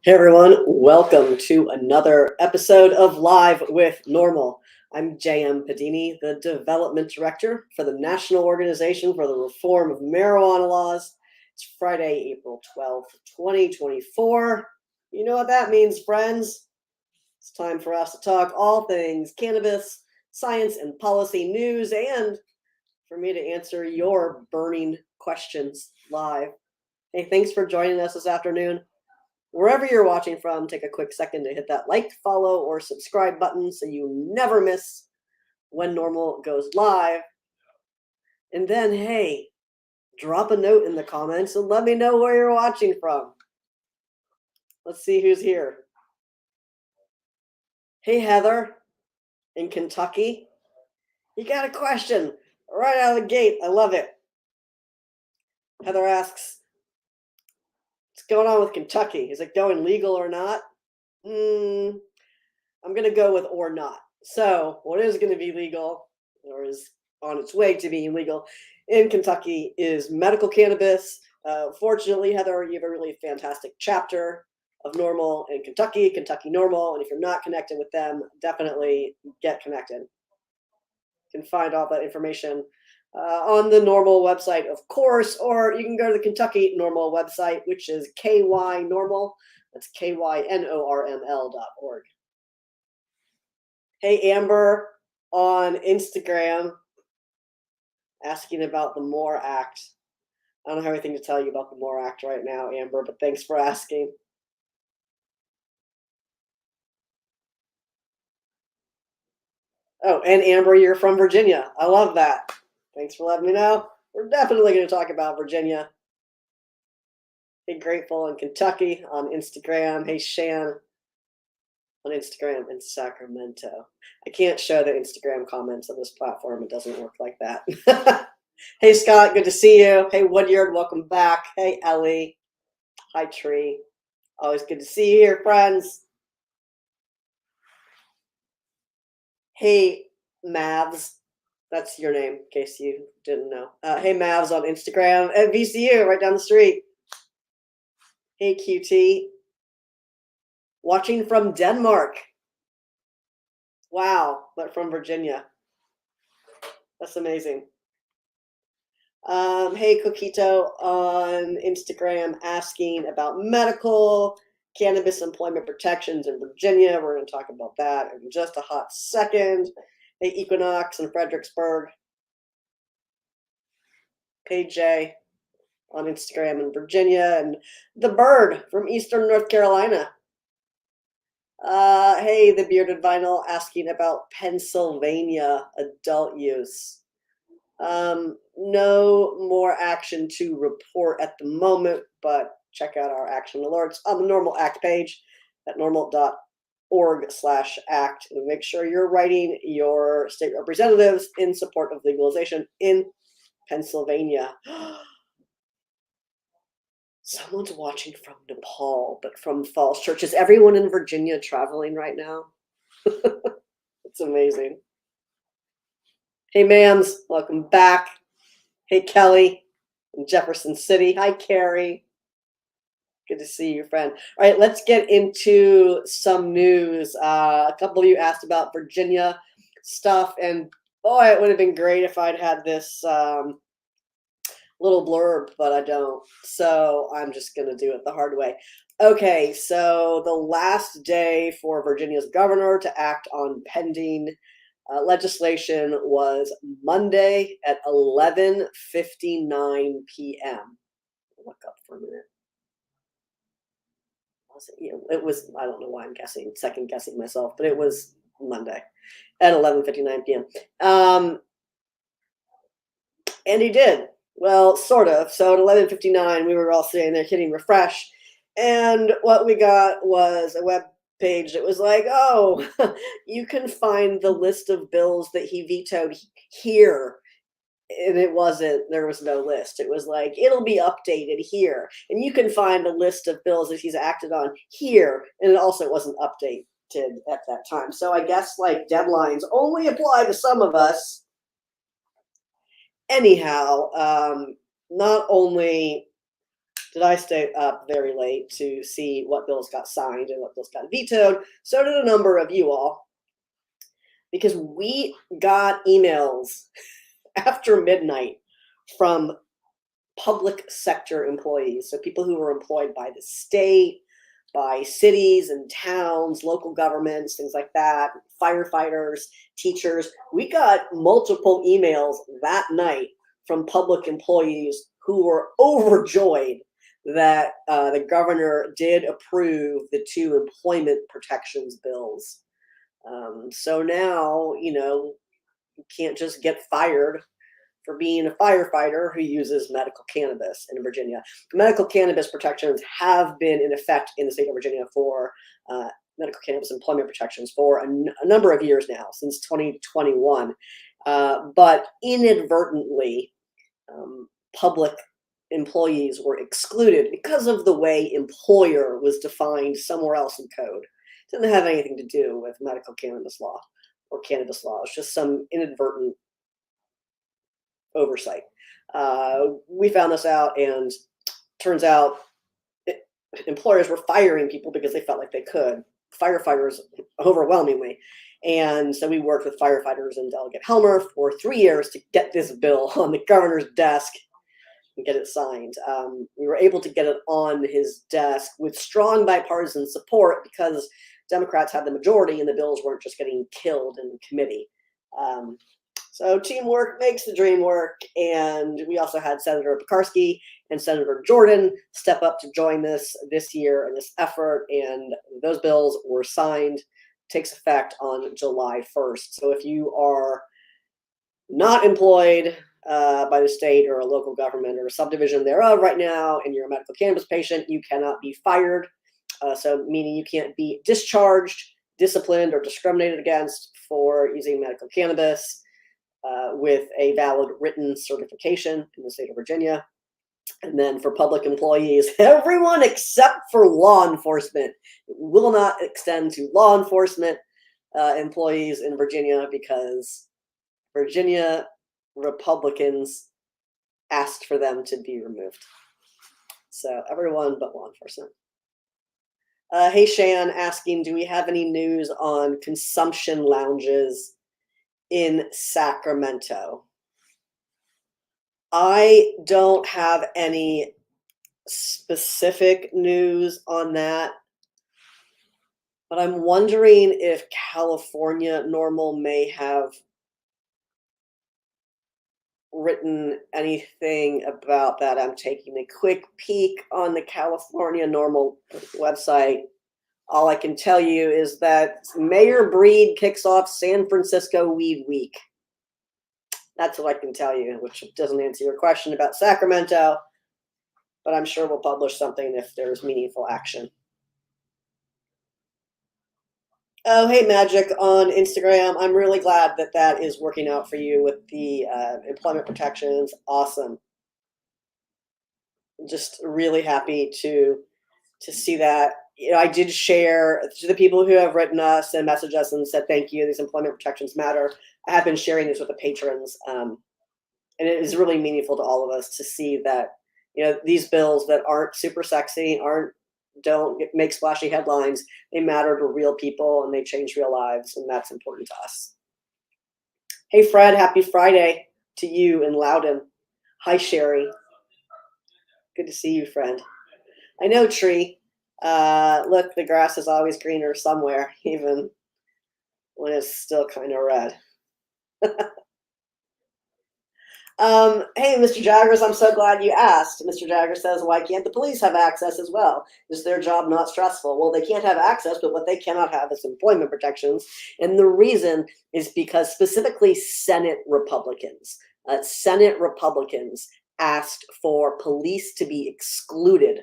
Hey everyone, welcome to another episode of Live with Normal. I'm J.M. Padini, the Development Director for the National Organization for the Reform of Marijuana Laws. It's Friday, April 12th, 2024. You know what that means, friends. It's time for us to talk all things cannabis, science, and policy news, and for me to answer your burning questions live. Hey, thanks for joining us this afternoon. Wherever you're watching from, take a quick second to hit that like, follow, or subscribe button so you never miss when Normal goes live. And then, hey, drop a note in the comments and let me know where you're watching from. Let's see who's here. Hey, Heather in Kentucky. You got a question right out of the gate. I love it. Heather asks, what's going on with Kentucky? Is it going legal or not? I'm going to go with or not. So what is going to be legal or is on its way to being legal in Kentucky is medical cannabis. Fortunately, Heather, you have a really fantastic chapter of NORML in Kentucky NORML. And if you're not connected with them, definitely get connected. You can find all that information on the NORML website, of course, or you can go to the Kentucky NORML website, which is KYNORML. That's KYNORML.org. Hey, Amber on Instagram asking about the MORE Act. I don't have anything to tell you about the MORE Act right now, Amber, but thanks for asking. Oh, and Amber, you're from Virginia. I love that. Thanks for letting me know. We're definitely going to talk about Virginia. Hey, Grateful in Kentucky on Instagram. Hey, Shan on Instagram in Sacramento. I can't show the Instagram comments on this platform. It doesn't work like that. Hey, Scott, good to see you. Hey, Woodyard, welcome back. Hey, Ellie. Hi, Tree. Always good to see you here, friends. Hey, Mavs. That's your name, in case you didn't know. Hey, Mavs on Instagram at VCU, right down the street. Hey, QT. Watching from Denmark. Wow, but from Virginia. That's amazing. Hey, Coquito on Instagram asking about medical cannabis employment protections in Virginia. We're going to talk about that in just a hot second. Hey, Equinox in Fredericksburg. Hey, Jay on Instagram in Virginia. And The Bird from Eastern North Carolina. Hey, The Bearded Vinyl asking about Pennsylvania adult use. No more action to report at the moment, but check out our action alerts on the NORML Act page at normal.org/act and make sure you're writing your state representatives in support of legalization in Pennsylvania. Someone's watching from Nepal, but from Falls Church. Is everyone in Virginia traveling right now? It's amazing. Hey, Mams, welcome back. Hey, Kelly in Jefferson City. Hi, Carrie. Good to see you, friend. All right, let's get into some news. A couple of you asked about Virginia stuff, and boy, it would have been great if I'd had this little blurb, but I don't. So I'm just going to do it the hard way. Okay, so the last day for Virginia's governor to act on pending legislation was Monday at 11:59 p.m. Look up for a minute. It was, I don't know why I'm second guessing myself, but it was Monday at 11:59 p.m. And he did. Well, sort of. So at 11:59, we were all sitting there hitting refresh. And what we got was a web page that was like, oh, you can find the list of bills that he vetoed here. And it wasn't, there was no list. It was like, it'll be updated here. And you can find a list of bills that he's acted on here. And it also wasn't updated at that time. So I guess like deadlines only apply to some of us. Anyhow, not only did I stay up very late to see what bills got signed and what bills got vetoed. So did a number of you all, because we got emails after midnight from public sector employees. So people who were employed by the state, by cities and towns, local governments, things like that, firefighters, teachers. We got multiple emails that night from public employees who were overjoyed that the governor did approve the 2 employment protections bills. So now, you can't just get fired for being a firefighter who uses medical cannabis in Virginia. Medical cannabis protections have been in effect in the state of Virginia for medical cannabis employment protections for a number of years now, since 2021. But inadvertently, public employees were excluded because of the way employer was defined somewhere else in code. It didn't have anything to do with medical cannabis law or cannabis law. It's just some inadvertent oversight. We found this out, and turns out employers were firing people because they felt like they could. Firefighters overwhelmingly. And so we worked with firefighters and Delegate Helmer for 3 years to get this bill on the governor's desk and get it signed. We were able to get it on his desk with strong bipartisan support because Democrats had the majority and the bills weren't just getting killed in committee. So teamwork makes the dream work. And we also had Senator Pekarsky and Senator Jordan step up to join this year in this effort. And those bills were signed, takes effect on July 1st. So if you are not employed by the state or a local government or a subdivision thereof right now, and you're a medical cannabis patient, you cannot be fired. So meaning you can't be discharged, disciplined, or discriminated against for using medical cannabis with a valid written certification in the state of Virginia. And then for public employees, everyone except for law enforcement. It will not extend to law enforcement employees in Virginia because Virginia Republicans asked for them to be removed. So everyone but law enforcement. Hey, Shan asking, do we have any news on consumption lounges in Sacramento? I don't have any specific news on that, but I'm wondering if California NORML may have written anything about that. I'm taking a quick peek on the California NORML website. All I can tell you is that Mayor Breed kicks off San Francisco Weed Week. That's what I can tell you, which doesn't answer your question about Sacramento, but I'm sure we'll publish something if there's meaningful action. Oh, hey, Magic on Instagram. I'm really glad that that is working out for you with the employment protections. Awesome. Just really happy to see that. I did share to the people who have written us and messaged us and said, thank you, these employment protections matter. I have been sharing this with the patrons. And it is really meaningful to all of us to see that, these bills that aren't super sexy, don't make splashy headlines, they matter to real people and they change real lives. And that's important to us. Hey, Fred, happy Friday to you in Loudon. Hi, Sherry. Good to see you, friend. I know, Tree. Look, the grass is always greener somewhere, even when it's still kind of red. Hey, Mr. Jaggers, I'm so glad you asked. Mr. Jaggers says, why can't the police have access as well? Is their job not stressful? Well, they can't have access, but what they cannot have is employment protections. And the reason is because specifically Senate Republicans asked for police to be excluded,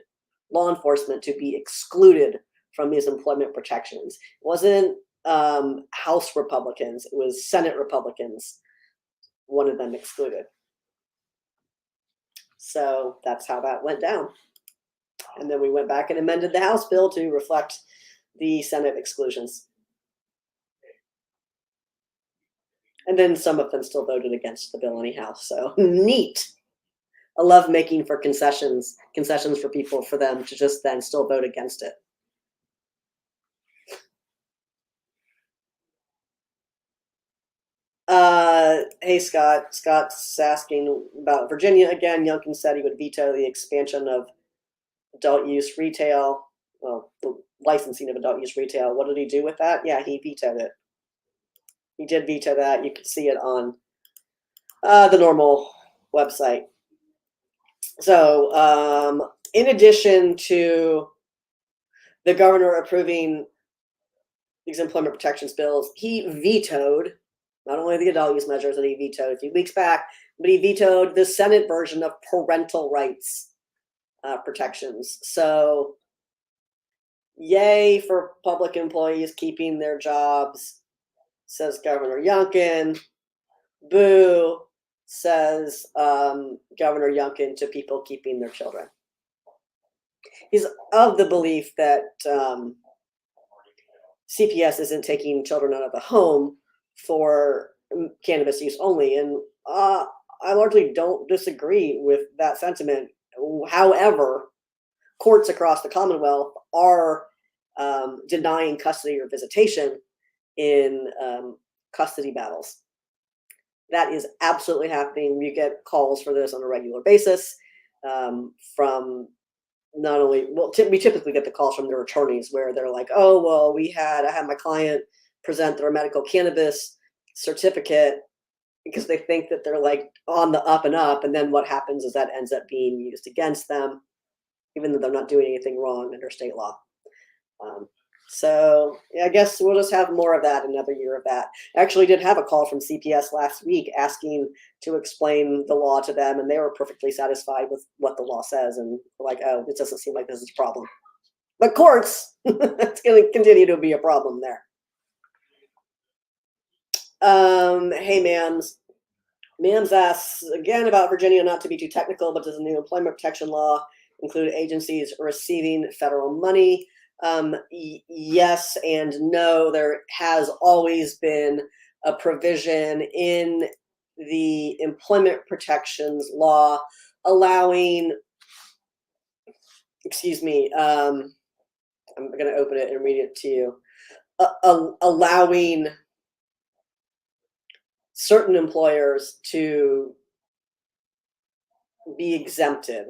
law enforcement to be excluded from these employment protections. It wasn't House Republicans, it was Senate Republicans wanted them excluded. So that's how that went down. And then we went back and amended the House bill to reflect the Senate exclusions. And then some of them still voted against the bill anyhow, so neat. I love making for concessions for people, for them to just then still vote against it. Hey, Scott. Scott's asking about Virginia again. Youngkin said he would veto the expansion of adult use retail. Well, the licensing of adult use retail. What did he do with that? Yeah, he vetoed it. He did veto that. You can see it on the NORML website. So, in addition to the governor approving these employment protections bills, he vetoed not only the adult use measures that he vetoed a few weeks back, but he vetoed the Senate version of parental rights protections. So, yay for public employees keeping their jobs, says Governor Youngkin. Boo, says Governor Youngkin to people keeping their children. He's of the belief that CPS isn't taking children out of the home for cannabis use only, and I largely don't disagree with that sentiment. However, courts across the Commonwealth are denying custody or visitation in custody battles. That is absolutely happening. You get calls for this on a regular basis from not only, well, we typically get the calls from their attorneys where they're like, oh, well, I had my client present their medical cannabis certificate because they think that they're like on the up and up. And then what happens is that ends up being used against them, even though they're not doing anything wrong under state law. So yeah, I guess we'll just have more of that, another year of that. I actually did have a call from CPS last week asking to explain the law to them, and they were perfectly satisfied with what the law says, and like, oh, it doesn't seem like this is a problem. But courts, it's going to continue to be a problem there. Hey, Mams. Mams asks again about Virginia, not to be too technical, but does the new employment protection law include agencies receiving federal money? Yes and no. There has always been a provision in the employment protections law allowing, excuse me, I'm going to open it and read it to you, allowing certain employers to be exempted.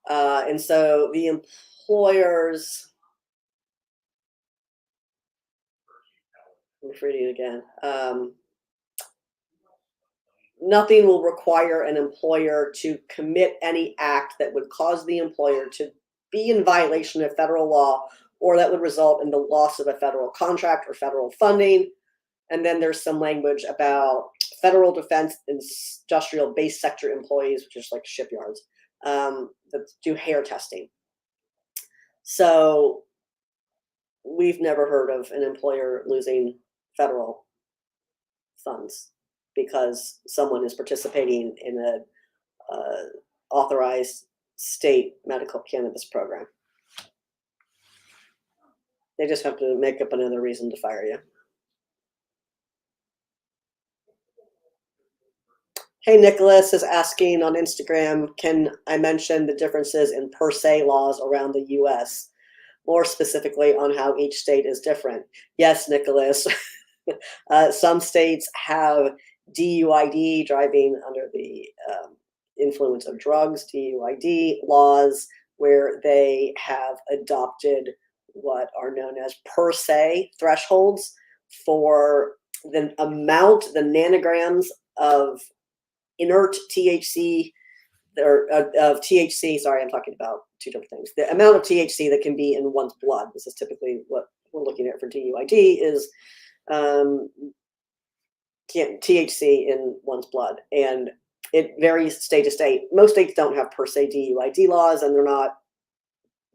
And so the employers, I'm reading it again. Nothing will require an employer to commit any act that would cause the employer to be in violation of federal law or that would result in the loss of a federal contract or federal funding. And then there's some language about federal defense industrial base sector employees, which is like shipyards, that do hair testing. So we've never heard of an employer losing federal funds because someone is participating in a authorized state medical cannabis program. They just have to make up another reason to fire you. Hey, Nicholas is asking on Instagram, can I mention the differences in per se laws around the US, more specifically on how each state is different? Yes, Nicholas. Some states have DUID, driving under the influence of drugs, DUID laws, where they have adopted what are known as per se thresholds for the amount, the nanograms of inert THC, or of THC, sorry, I'm talking about two different things. The amount of THC that can be in one's blood, this is typically what we're looking at for DUID, is THC in one's blood, and it varies state to state. Most states don't have per se DUID laws, and they're not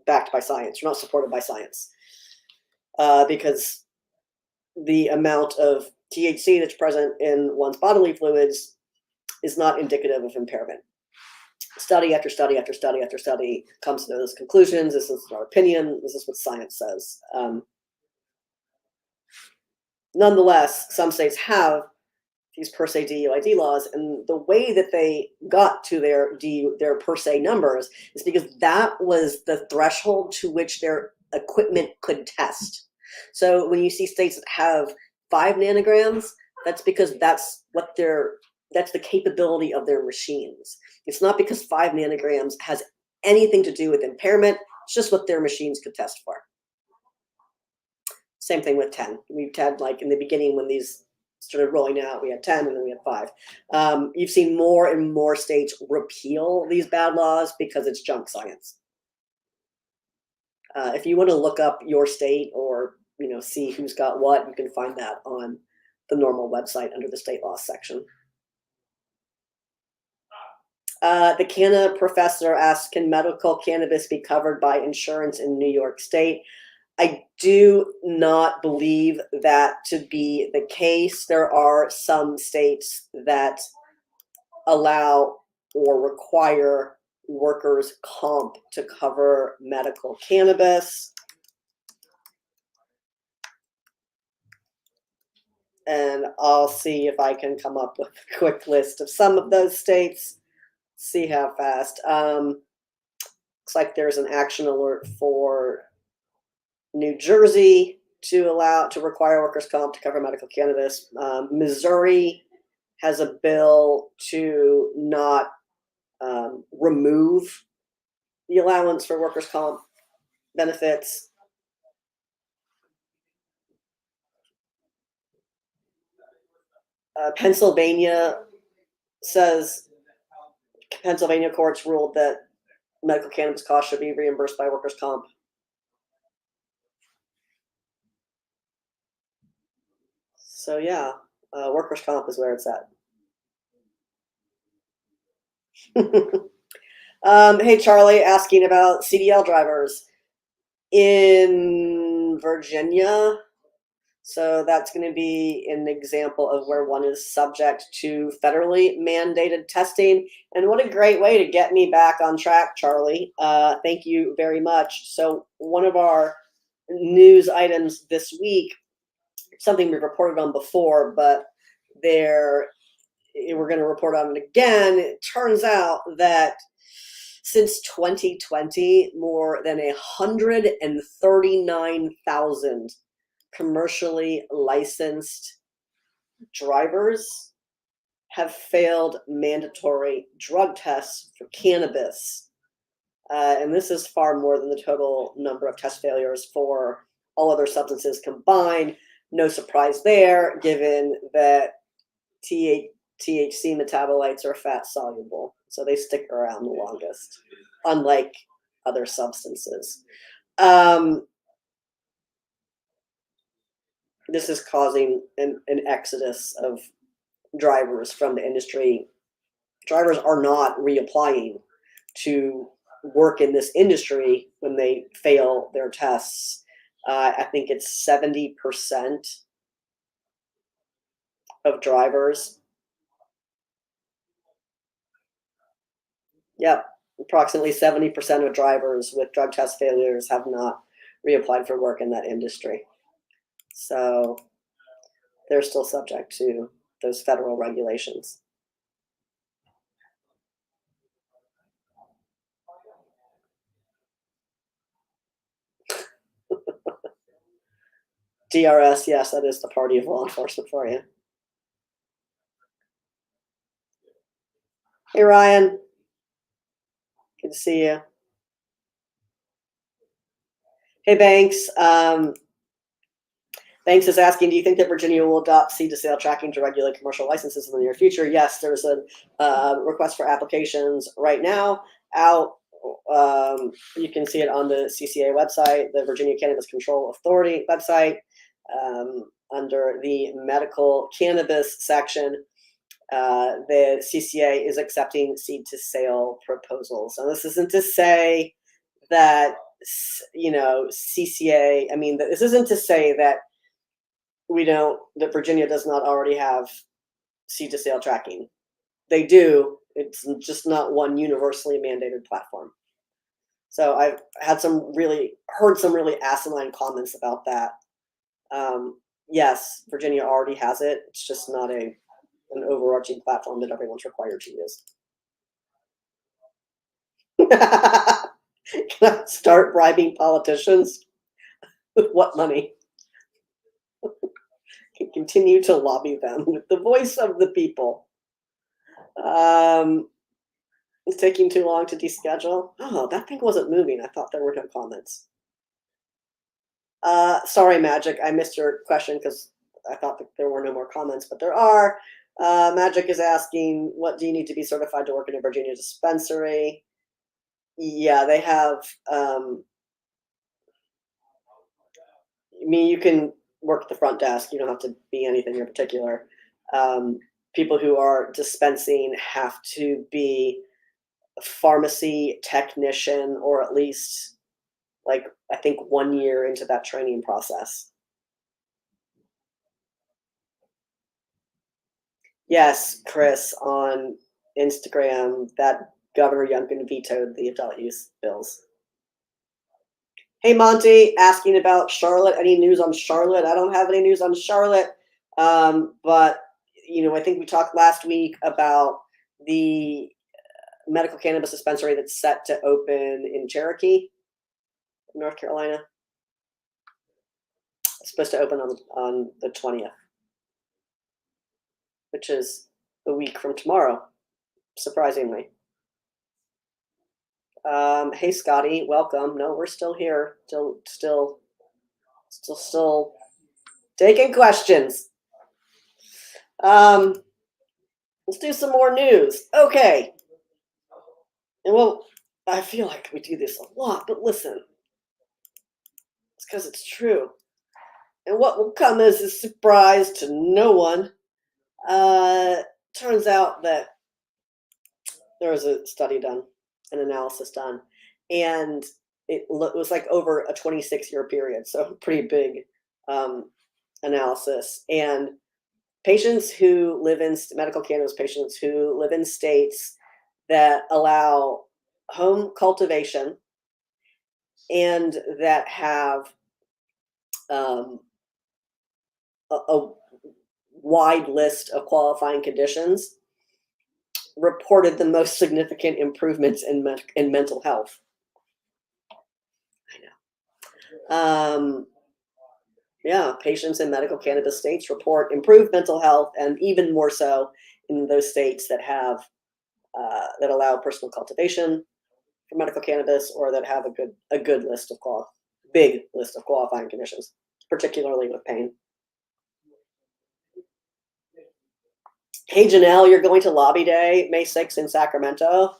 backed by science. They're not supported by science because the amount of THC that's present in one's bodily fluids is not indicative of impairment. Study after study after study after study comes to those conclusions. This is our opinion. This is what science says. Nonetheless, some states have these per se DUID laws, and the way that they got to their per se numbers is because that was the threshold to which their equipment could test. So when you see states that have 5 nanograms, that's because that's the capability of their machines. It's not because 5 nanograms has anything to do with impairment. It's just what their machines could test for. Same thing with 10. We've had, like, in the beginning when these started rolling out, we had 10 and then we had 5. You've seen more and more states repeal these bad laws because it's junk science. If you want to look up your state or see who's got what, you can find that on the NORML website under the state laws section. The Canna professor asks, can medical cannabis be covered by insurance in New York State? I do not believe that to be the case. There are some states that allow or require workers' comp to cover medical cannabis. And I'll see if I can come up with a quick list of some of those states. See how fast. Looks like there's an action alert for New Jersey to require workers' comp to cover medical cannabis. Missouri has a bill to not remove the allowance for workers' comp benefits. Pennsylvania courts ruled that medical cannabis costs should be reimbursed by workers' comp. So yeah, workers' comp is where it's at. Hey, Charlie, asking about CDL drivers in Virginia. So that's going to be an example of where one is subject to federally mandated testing. And what a great way to get me back on track, Charlie. Thank you very much. So one of our news items this week, something we've reported on before, but we're going to report on it again. It turns out that since 2020, more than 139,000 commercially licensed drivers have failed mandatory drug tests for cannabis. And this is far more than the total number of test failures for all other substances combined. No surprise there, given that THC metabolites are fat soluble, so they stick around the longest, unlike other substances. This is causing an exodus of drivers from the industry. Drivers are not reapplying to work in this industry when they fail their tests. I think it's 70% of drivers. Yep, approximately 70% of drivers with drug test failures have not reapplied for work in that industry. So they're still subject to those federal regulations. DRS, yes, that is the party of law enforcement for you. Hey, Ryan. Good to see you. Hey, Banks. Banks is asking, do you think that Virginia will adopt seed-to-sale tracking to regulate commercial licenses in the near future? Yes, there's a request for applications right now out. You can see it on the CCA website, the Virginia Cannabis Control Authority website, under the medical cannabis section. The CCA is accepting seed-to-sale proposals. And this isn't to say that, CCA, this isn't to say that that Virginia does not already have seed-to-sale tracking. They do. It's just not one universally mandated platform. So I've heard some really asinine comments about that. Yes, Virginia already has it. It's just not a an overarching platform that everyone's required to use. Can I start bribing politicians? With what money? Can continue to lobby them with the voice of the people. It's taking too long to deschedule. Oh, that thing wasn't moving. I thought there were no comments. Sorry, Magic. I missed your question because I thought that there were no more comments, but there are. Magic is asking, what do you need to be certified to work in a Virginia dispensary? Yeah, they have. I mean, you can work at the front desk. You don't have to be anything in particular. People who are dispensing have to be a pharmacy technician, or at least, like, I think 1 year into that training process. Yes, Chris, on Instagram, that Governor Youngkin vetoed the adult use bills. Hey, Monty, asking about Charlotte. Any news on Charlotte? I don't have any news on Charlotte, but I think we talked last week about the medical cannabis dispensary that's set to open in Cherokee, North Carolina. It's supposed to open on the 20th, which is a week from tomorrow, surprisingly. Hey, Scotty, welcome. No, we're still here. Still taking questions. Let's do some more news. Okay. And well, I feel like we do this a lot, but listen, it's because it's true. And what will come as a surprise to no one, turns out that there was a study done, an analysis done, and it was like over a 26-year period, so pretty big analysis. And patients who live in medical cannabis patients who live in states that allow home cultivation and that have a wide list of qualifying conditions reported the most significant improvements in mental health. I know. Yeah, patients in medical cannabis states report improved mental health, and even more so in those states that have that allow personal cultivation for medical cannabis, or that have a good list of big list of qualifying conditions, particularly with pain. Hey, Janelle, you're going to Lobby Day, May 6th in Sacramento.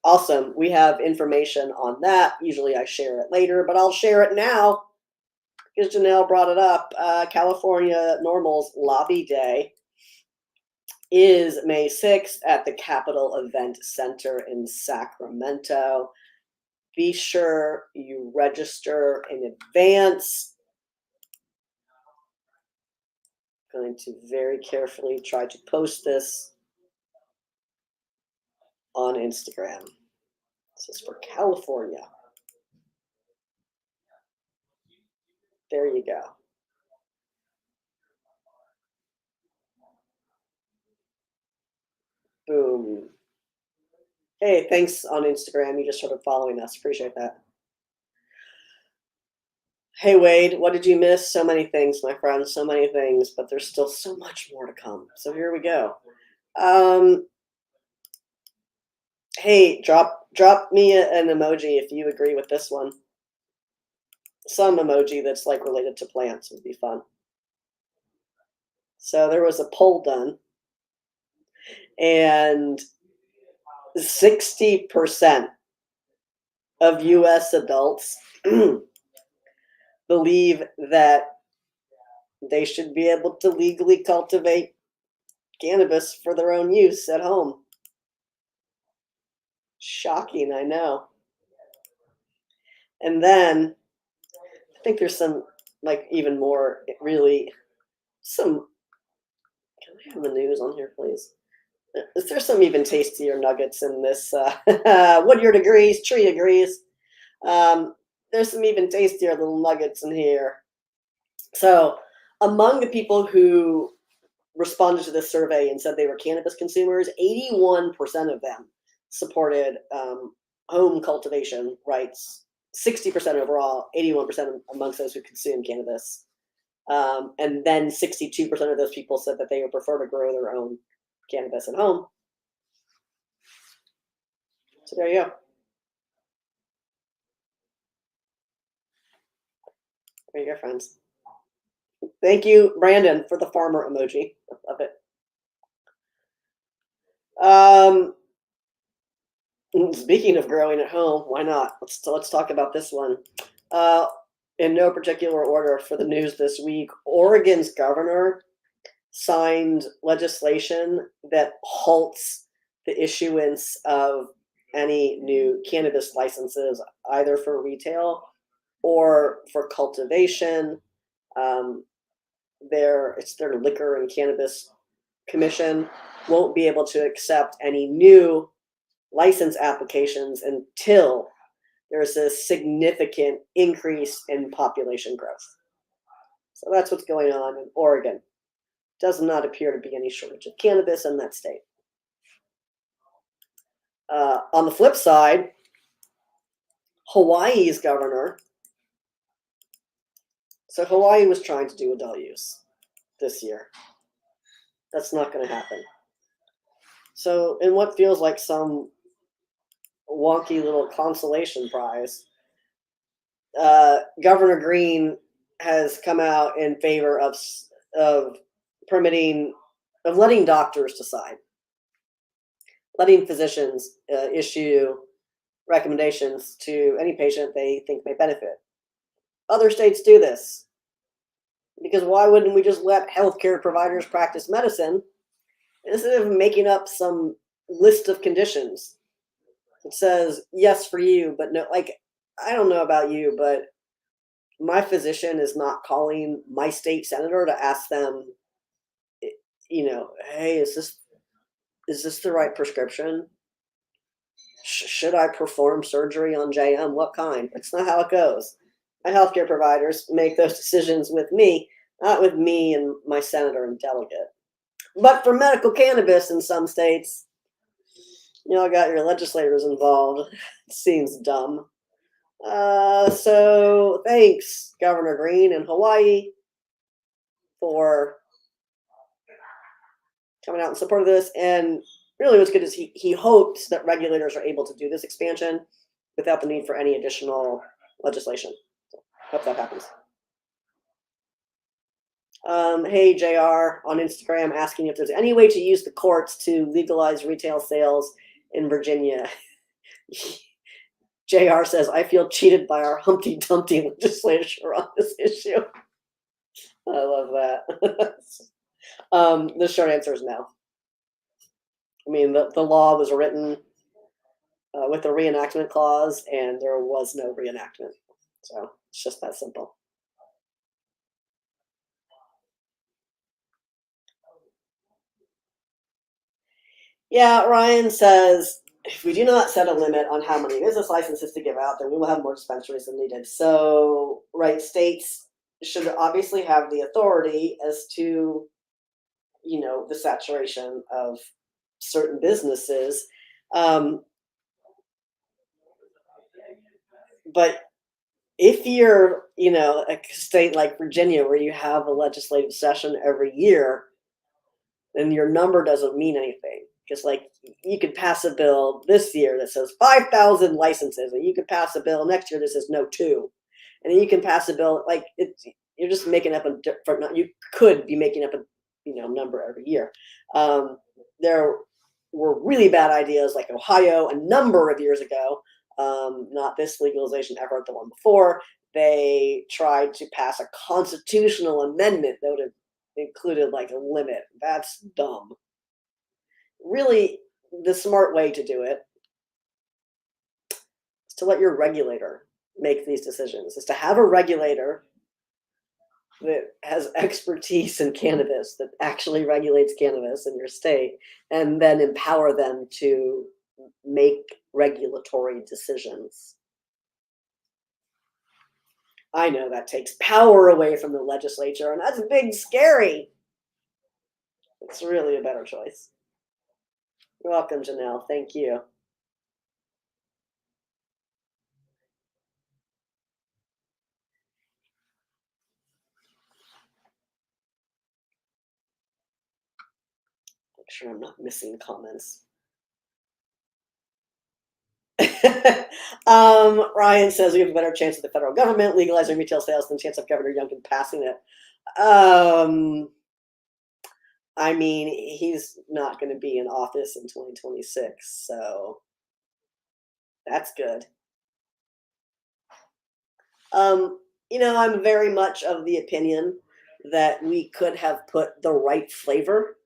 Awesome. We have information on that. Usually I share it later, but I'll share it now because Janelle brought it up. California NORML's Lobby Day is May 6th at the Capitol Event Center in Sacramento. Be sure you register in advance. I'm going to very carefully try to post this on Instagram. This is for California. There you go. Boom. Hey, thanks on Instagram. You just started following us. Appreciate that. Hey, Wade, what did you miss? So many things, my friend, so many things, but there's still so much more to come. So here we go. Hey, drop me an emoji if you agree with this one. Some emoji that's like related to plants would be fun. So there was a poll done, and 60% of US adults believe that they should be able to legally cultivate cannabis for their own use at home. Shocking, I know. And then I think there's some, like, even more, really, some, can I have the news on here, please? There's some even tastier nuggets in this. Woodyard agrees, Tree agrees. There's some even tastier little nuggets in here. So among the people who responded to this survey and said they were cannabis consumers, 81% of them supported home cultivation rights, 60% overall, 81% amongst those who consume cannabis. And then 62% of those people said that they would prefer to grow their own cannabis at home. So there you go. There you go, friends. Thank you, Brandon, for the farmer emoji. Love it. Speaking of growing at home, why not? Let's talk about this one. In no particular order for the news this week, Oregon's governor signed legislation that halts the issuance of any new cannabis licenses, either for retail or for cultivation. Their Liquor and Cannabis Commission won't be able to accept any new license applications until there's a significant increase in population growth. So that's what's going on in Oregon. Does not appear to be any shortage of cannabis in that state. On the flip side, Hawaii's governor. So Hawaii was trying to do adult use this year. That's not going to happen. So in what feels like some wonky little consolation prize, Governor Green has come out in favor of letting doctors decide, letting physicians issue recommendations to any patient they think may benefit. Other states do this because why wouldn't we just let healthcare providers practice medicine instead of making up some list of conditions? It says yes for you, but no. Like, I don't know about you, but my physician is not calling my state senator to ask them, hey, is this the right prescription? Should I perform surgery on JM? What kind? That's not how it goes. My healthcare providers make those decisions with me, not with me and my senator and delegate. But for medical cannabis in some states, got your legislators involved. It seems dumb. So thanks, Governor Green in Hawaii, for coming out in support of this. And really what's good is he hopes that regulators are able to do this expansion without the need for any additional legislation. So hope that happens. Hey, JR on Instagram asking if there's any way to use the courts to legalize retail sales in Virginia. JR says, I feel cheated by our Humpty Dumpty legislature on this issue. I love that. The short answer is no. I mean, the law was written with a reenactment clause, and there was no reenactment. So it's just that simple. Yeah, Ryan says, if we do not set a limit on how many business licenses to give out, then we will have more dispensaries than needed. So, right, states should obviously have the authority as to, the saturation of certain businesses. But if you're, a state like Virginia where you have a legislative session every year, then your number doesn't mean anything. Because, you could pass a bill this year that says 5,000 licenses, and you could pass a bill next year that says no 2. And then you can pass a bill, you're just making up you could be making up a, number every year. There were really bad ideas like Ohio a number of years ago, not this legalization effort, the one before. They tried to pass a constitutional amendment that would have included a limit. That's dumb. Really, the smart way to do it is to let your regulator make these decisions, is to have a regulator that has expertise in cannabis, that actually regulates cannabis in your state, and then empower them to make regulatory decisions. I know that takes power away from the legislature, and that's big, scary. It's really a better choice. You're welcome, Janelle. Thank you. Make sure I'm not missing comments. Ryan says we have a better chance of the federal government legalizing retail sales than chance of Governor Youngkin passing it. I mean, he's not going to be in office in 2026, so that's good. I'm very much of the opinion that we could have put the right flavor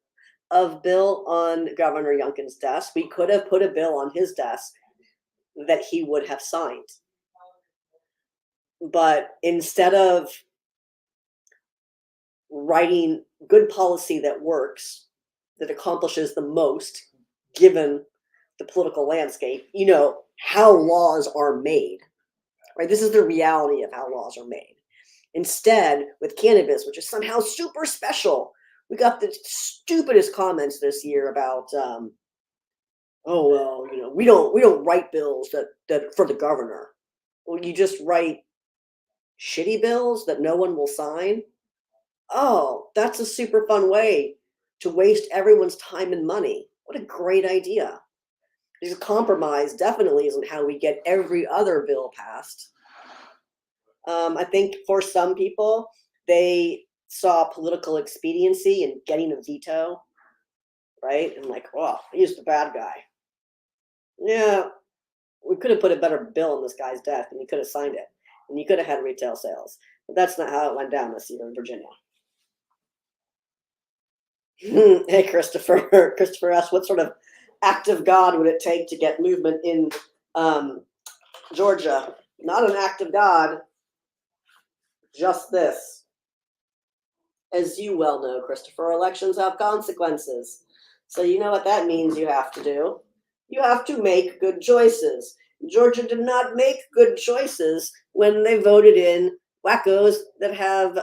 of bill on Governor Youngkin's desk. We could have put a bill on his desk that he would have signed. But instead of writing good policy that works, that accomplishes the most, given the political landscape, how laws are made, right? This is the reality of how laws are made. Instead, with cannabis, which is somehow super special, we got the stupidest comments this year about, oh well, we don't write bills that for the governor. Well, you just write shitty bills that no one will sign. Oh, that's a super fun way to waste everyone's time and money. What a great idea. Because compromise definitely isn't how we get every other bill passed. I think for some people, they saw political expediency in getting a veto, right? And like, oh, he's the bad guy. Yeah, we could have put a better bill on this guy's desk and he could have signed it. And you could have had retail sales. But that's not how it went down this year in Virginia. Hey, Christopher. Christopher asked, what sort of act of God would it take to get movement in Georgia? Not an act of God, just this. As you well know, Christopher, elections have consequences. So you know what that means you have to do? You have to make good choices. Georgia did not make good choices when they voted in wackos that have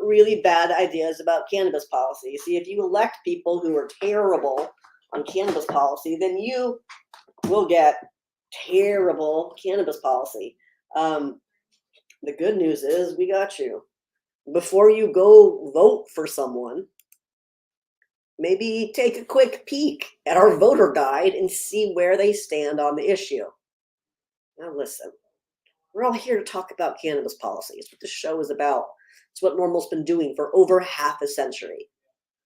really bad ideas about cannabis policy. See, if you elect people who are terrible on cannabis policy, then you will get terrible cannabis policy. The good news is we got you. Before you go vote for someone, maybe take a quick peek at our voter guide and see where they stand on the issue. Now listen, we're all here to talk about cannabis policy. It's what this show is about. It's what NORML's been doing for over half a century.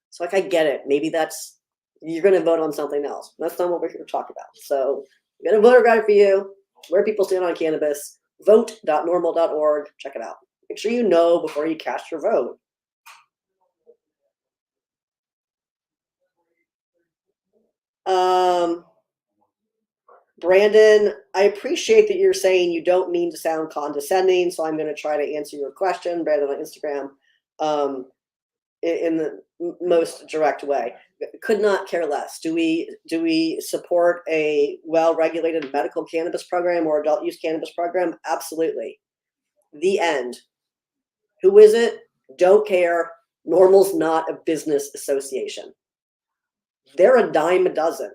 So I get it. Maybe you're going to vote on something else. That's not what we're here to talk about. So we got a voter guide for you, where people stand on cannabis, vote.norml.org. Check it out. Make sure you know before you cast your vote. Brandon, I appreciate that you're saying you don't mean to sound condescending, so I'm going to try to answer your question, Brandon, on Instagram, in the most direct way. Could not care less. Do we support a well-regulated medical cannabis program or adult use cannabis program? Absolutely. The end. Who is it? Don't care. NORML's not a business association. They're a dime a dozen.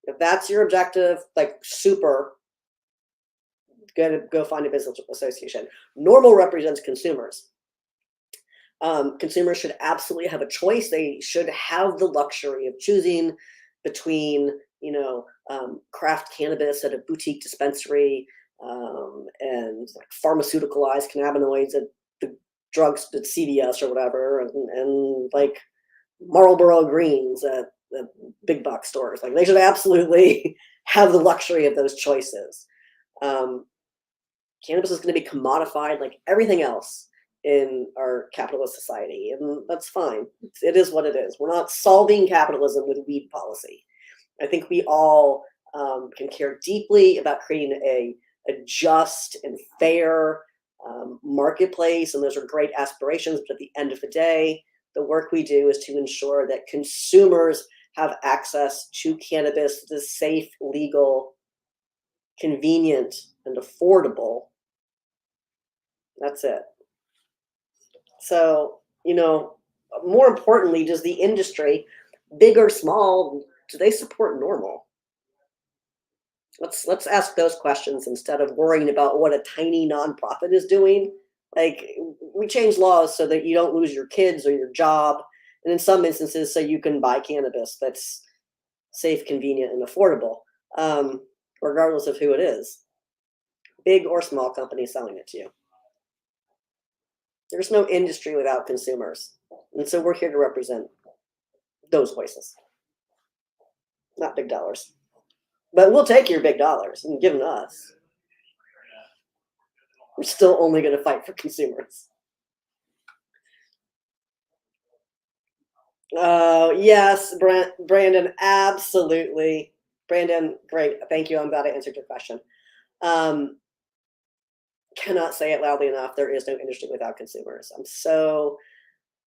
If that's your objective, like super, go find a business association. NORML represents consumers. Consumers should absolutely have a choice. They should have the luxury of choosing between, craft cannabis at a boutique dispensary and like pharmaceuticalized cannabinoids at the drugs at CVS or whatever, and like Marlboro Greens at the big box stores. Like they should absolutely have the luxury of those choices. Cannabis is going to be commodified like everything else in our capitalist society, and that's fine. It is what it is. We're not solving capitalism with weed policy. I think we all can care deeply about creating a just and fair marketplace, and those are great aspirations, but at the end of the day, the work we do is to ensure that consumers have access to cannabis that is safe, legal, convenient, and affordable. That's it. So, more importantly, does the industry, big or small, do they support NORML? Let's ask those questions instead of worrying about what a tiny nonprofit is doing. Like, we change laws so that you don't lose your kids or your job, and in some instances, so you can buy cannabis that's safe, convenient, and affordable, regardless of who it is, big or small company selling it to you. There's no industry without consumers, and so we're here to represent those voices, not big dollars. But we'll take your big dollars and give them to us. We're still only going to fight for consumers. Yes, Brandon, absolutely. Brandon, great. Thank you. I'm glad I answered your question. Cannot say it loudly enough. There is no industry without consumers.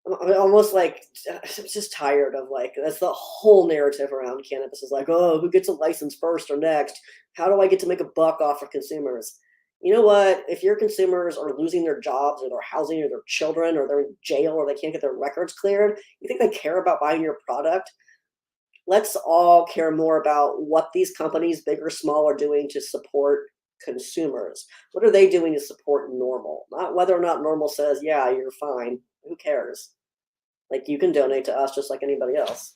I'm almost like, I'm just tired of, like, that's the whole narrative around cannabis is like, oh, who gets a license first or next? How do I get to make a buck off of consumers? You know what? If your consumers are losing their jobs or their housing or their children or they're in jail or they can't get their records cleared, you think they care about buying your product? Let's all care more about what these companies, big or small, are doing to support consumers. What are they doing to support NORML? Not whether or not NORML says, yeah, you're fine. Who cares? Like, you can donate to us just like anybody else.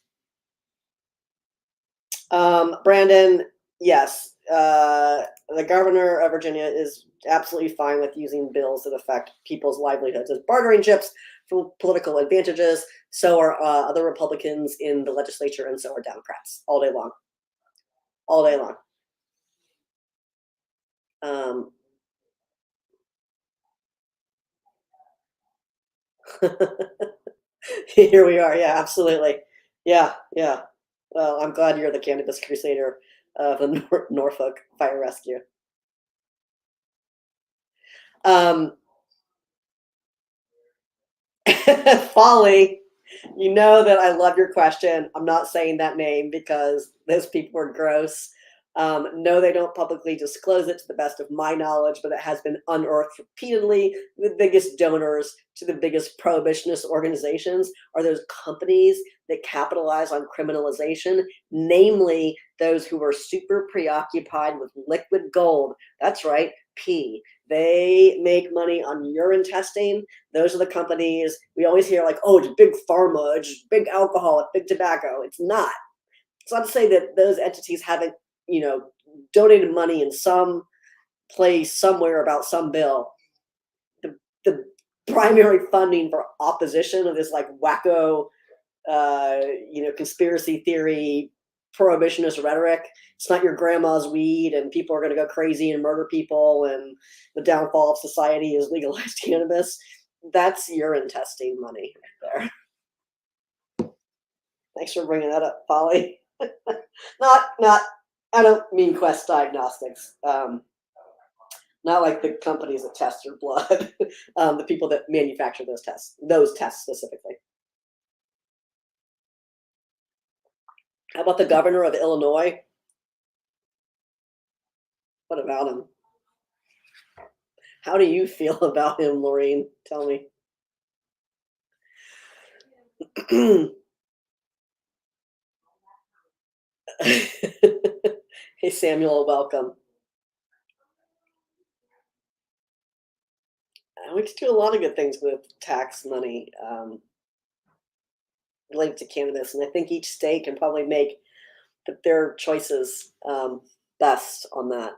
Brandon, yes, the governor of Virginia is absolutely fine with using bills that affect people's livelihoods as bartering chips for political advantages. So are other Republicans in the legislature, and so are Democrats, all day long. All day long. Here we are. Yeah, absolutely. Yeah, yeah. Well, I'm glad you're the cannabis crusader of the Norfolk Fire Rescue. Folly, you know that I love your question. I'm not saying that name because those people are gross. No, they don't publicly disclose it to the best of my knowledge, but it has been unearthed repeatedly. The biggest donors to the biggest prohibitionist organizations are those companies that capitalize on criminalization, namely those who are super preoccupied with liquid gold. That's right, P. They make money on urine testing. Those are the companies we always hear, like, oh, it's big pharma, it's big alcohol, it's big tobacco. It's not. It's not to say that those entities haven't, donated money in some place somewhere about some bill. The primary funding for opposition of this, like, wacko, conspiracy theory, prohibitionist rhetoric. It's not your grandma's weed and people are going to go crazy and murder people and the downfall of society is legalized cannabis. That's urine testing money right there. Thanks for bringing that up, Polly. not. I don't mean Quest Diagnostics. Not like the companies that test your blood. The people that manufacture those tests specifically. How about the governor of Illinois? What about him? How do you feel about him, Laureen? Tell me. Hey, Samuel, welcome. We could do a lot of good things with tax money related to cannabis, and I think each state can probably make their choices best on that,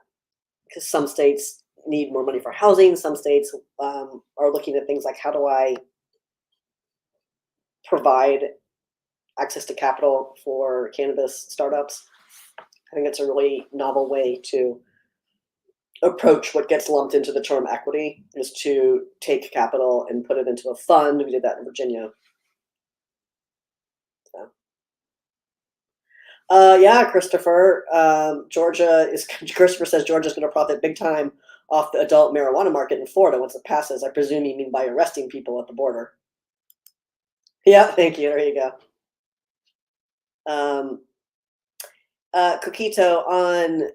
because some states need more money for housing. Some states are looking at things like, how do I provide access to capital for cannabis startups? I think it's a really novel way to approach what gets lumped into the term equity, is to take capital and put it into a fund. We did that in Virginia. Yeah, Christopher. Christopher says Georgia's going to profit big time off the adult marijuana market in Florida once it passes. I presume you mean by arresting people at the border. Yeah, thank you. There you go. Coquito on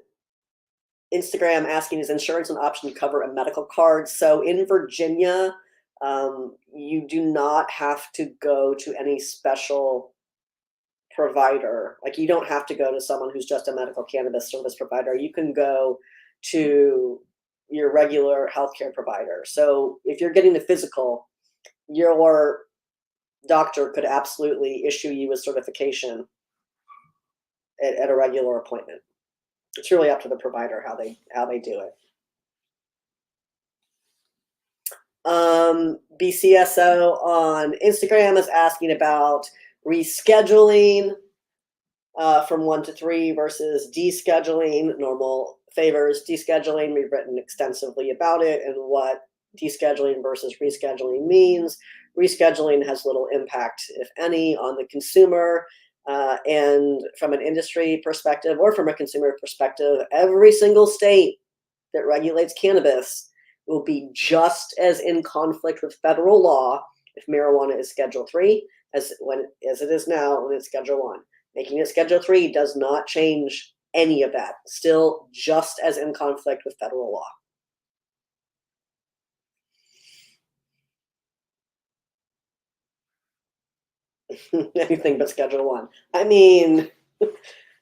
Instagram asking, is insurance an option to cover a medical card? So in Virginia, You do not have to go to any special provider. Like, you don't have to go to someone who's just a medical cannabis service provider. You can go to your regular healthcare provider. So if you're getting the physical, your doctor could absolutely issue you a certification at a regular appointment. It's really up to the provider how they do it. BCSO on Instagram is asking about rescheduling from 1 to 3 versus descheduling. NORML favors descheduling. We've written extensively about it and what descheduling versus rescheduling means. Rescheduling has little impact, if any, on the consumer. And from an industry perspective or from a consumer perspective, every single state that regulates cannabis will be just as in conflict with federal law if marijuana is Schedule 3 as it is now when it's Schedule 1. Making it Schedule 3 does not change any of that. Still just as in conflict with federal law. Anything but Schedule 1. I mean,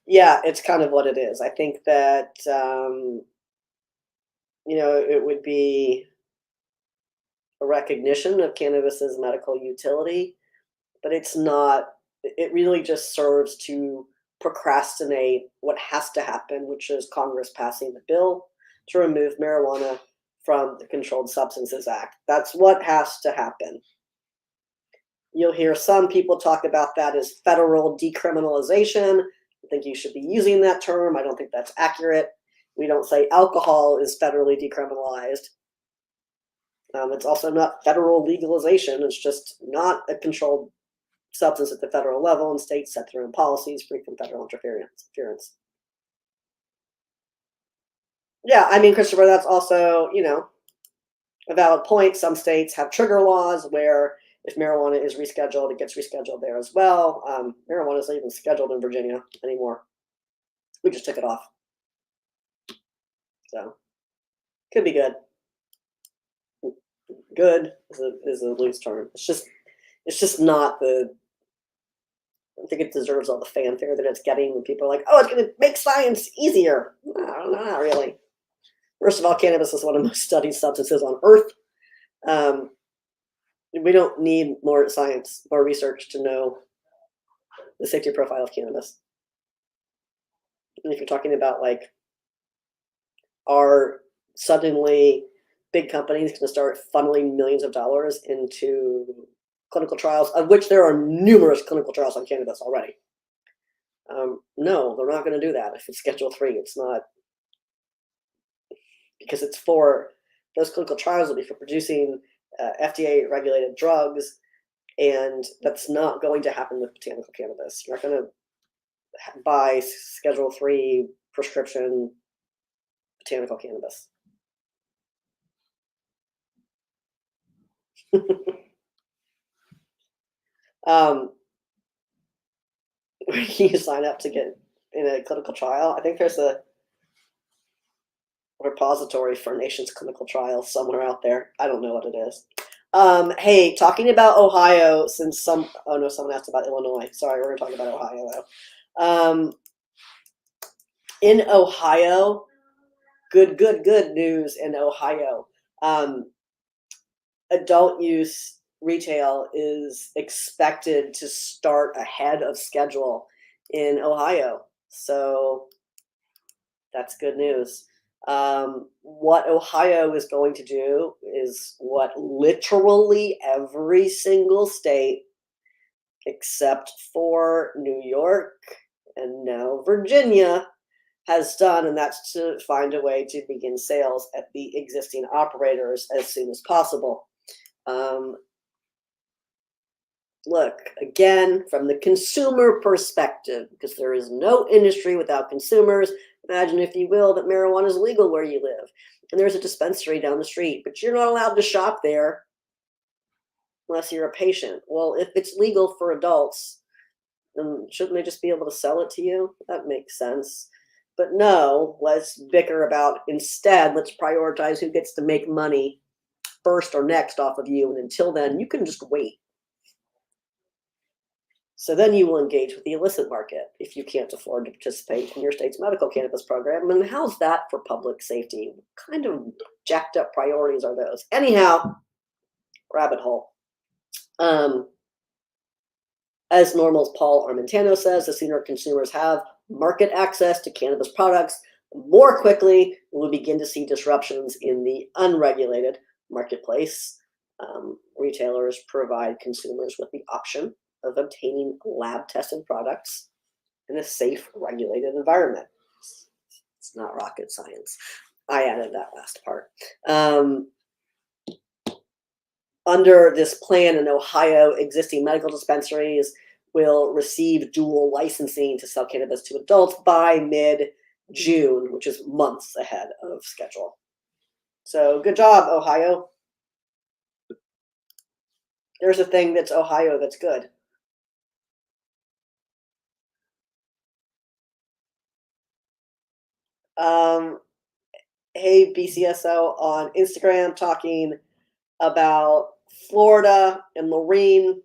yeah, it's kind of what it is. I think that, it would be a recognition of cannabis's medical utility, but it's not. It really just serves to procrastinate what has to happen, which is Congress passing the bill to remove marijuana from the Controlled Substances Act. That's what has to happen. You'll hear some people talk about that as federal decriminalization. I think you should be using that term. I don't think that's accurate. We don't say alcohol is federally decriminalized. It's also not federal legalization. It's just not a controlled substance at the federal level, and states set their own policies free from federal interference. Yeah, I mean, Christopher, that's also, a valid point. Some states have trigger laws where if marijuana is rescheduled, it gets rescheduled there as well. Marijuana isn't even scheduled in Virginia anymore. We just took it off. So, could be good. Good is a loose term. It's just not I don't think it deserves all the fanfare that it's getting when people are like, oh, it's going to make science easier. No, not really. First of all, cannabis is one of the most studied substances on Earth. We don't need more science, more research to know the safety profile of cannabis. And if you're talking about are suddenly big companies going to start funneling millions of dollars into clinical trials, of which there are numerous clinical trials on cannabis already. No, they're not going to do that. If it's Schedule 3, it's not, because it's for those clinical trials will be for producing FDA regulated drugs, and that's not going to happen with botanical cannabis. You're not going to buy Schedule 3 prescription botanical cannabis. You sign up to get in a clinical trial. I think there's a repository for nation's clinical trials somewhere out there. I don't know what it is. Hey, talking about Ohio, since someone asked about Illinois. Sorry, we're going to talk about Ohio though. In Ohio, good news in Ohio. Adult use retail is expected to start ahead of schedule in Ohio. So that's good news. What Ohio is going to do is what literally every single state except for New York and now Virginia has done, and that's to find a way to begin sales at the existing operators as soon as possible. Look, again, from the consumer perspective, because there is no industry without consumers. Imagine, if you will, that marijuana is legal where you live, and there's a dispensary down the street, but you're not allowed to shop there unless you're a patient. Well, if it's legal for adults, then shouldn't they just be able to sell it to you? That makes sense. But no, let's bicker about, instead, let's prioritize who gets to make money first or next off of you. And until then, you can just wait. So then you will engage with the illicit market if you can't afford to participate in your state's medical cannabis program. And how's that for public safety? What kind of jacked up priorities are those? Anyhow, rabbit hole. As NORML's Paul Armentano says, the sooner consumers have market access to cannabis products, the more quickly we'll begin to see disruptions in the unregulated marketplace. Retailers provide consumers with the option of obtaining lab-tested products in a safe, regulated environment. It's not rocket science. I added that last part. Under this plan in Ohio, existing medical dispensaries will receive dual licensing to sell cannabis to adults by mid-June, which is months ahead of schedule. So good job, Ohio. There's a thing that's Ohio that's good. Hey, BCSO on Instagram talking about Florida and Lorene.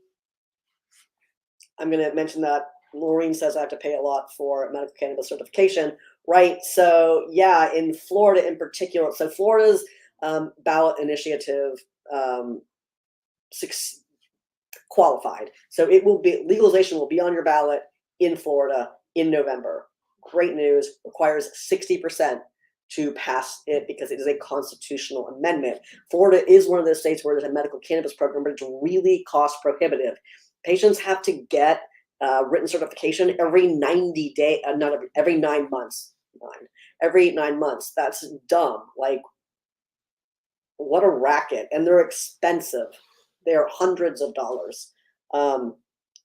I'm going to mention that Lorene says I have to pay a lot for medical cannabis certification, right? So yeah, in Florida in particular, so Florida's ballot initiative qualified. So it will be, legalization will be on your ballot in Florida in November. Great news. Requires 60% to pass it because it is a constitutional amendment. Florida is one of those states where there's a medical cannabis program, but it's really cost prohibitive. Patients have to get written certification every 90 days, not every 9 months. Every 9 months. That's dumb. Like, what a racket. And they're expensive. They're hundreds of dollars.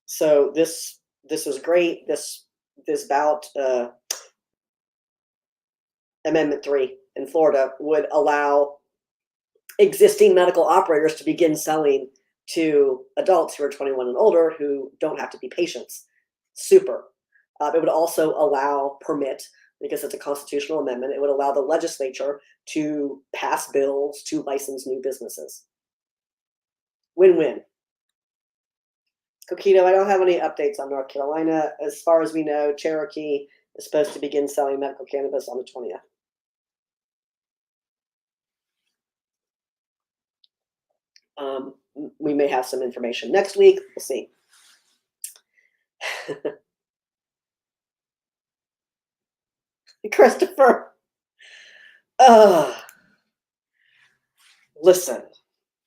So this is great. This ballot Amendment 3 in Florida would allow existing medical operators to begin selling to adults who are 21 and older who don't have to be patients. Super. It would also allow because it's a constitutional amendment, it would allow the legislature to pass bills to license new businesses. Win-win. Coquito, I don't have any updates on North Carolina. As far as we know, Cherokee is supposed to begin selling medical cannabis on the 20th. We may have some information next week. We'll see. Christopher. Listen,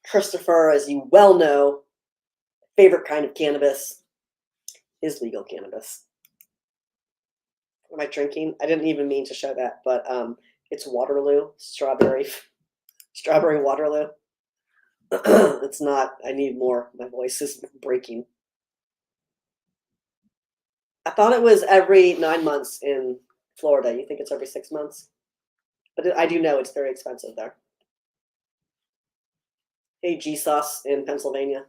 Christopher, as you well know, favorite kind of cannabis is legal cannabis. What am I drinking? I didn't even mean to show that, but it's Waterloo, strawberry Waterloo. It's not, I need more. My voice is breaking. I thought it was every 9 months in Florida. You think it's every 6 months? But I do know it's very expensive there. Hey, Jesus in Pennsylvania.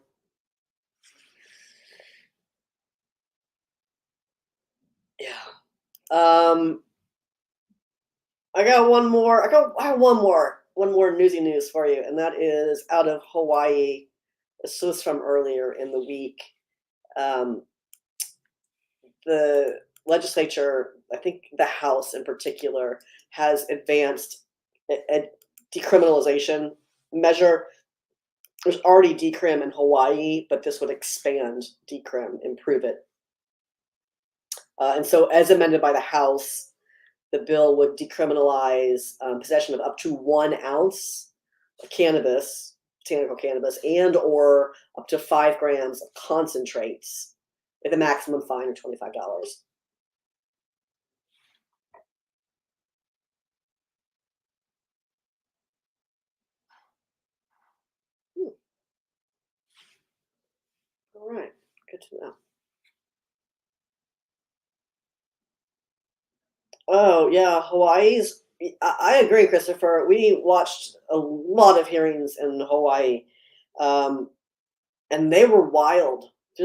Yeah. I got one more. I have one more newsy news for you, and that is out of Hawaii. This was from earlier in the week. The legislature, I think the House in particular, has advanced a decriminalization measure. There's already decrim in Hawaii, but this would expand decrim, improve it. And so as amended by the House, the bill would decriminalize possession of up to 1 ounce of cannabis, botanical cannabis, and or up to 5 grams of concentrates with a maximum fine of $25. All right, good to know. Oh, yeah, Hawaii's, I agree, Christopher. We watched a lot of hearings in Hawaii, and they were wild. They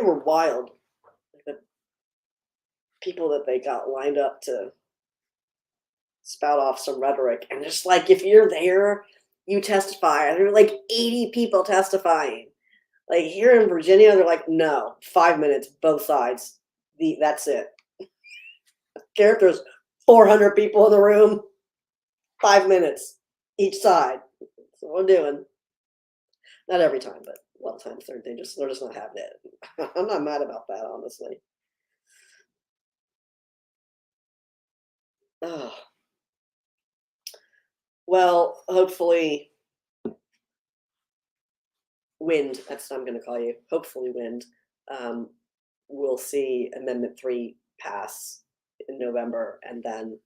were wild. The people that they got lined up to spout off some rhetoric. And just like, if you're there, you testify. There are like 80 people testifying. Like here in Virginia, they're like, no, 5 minutes, both sides. That's it. If there's 400 people in the room, 5 minutes each side. That's what we're doing. Not every time, but a lot of times they're just not having it. I'm not mad about that, honestly. Oh. Well, hopefully, Wind. That's what I'm going to call you. Hopefully, Wind. We'll see Amendment 3 pass in November, and then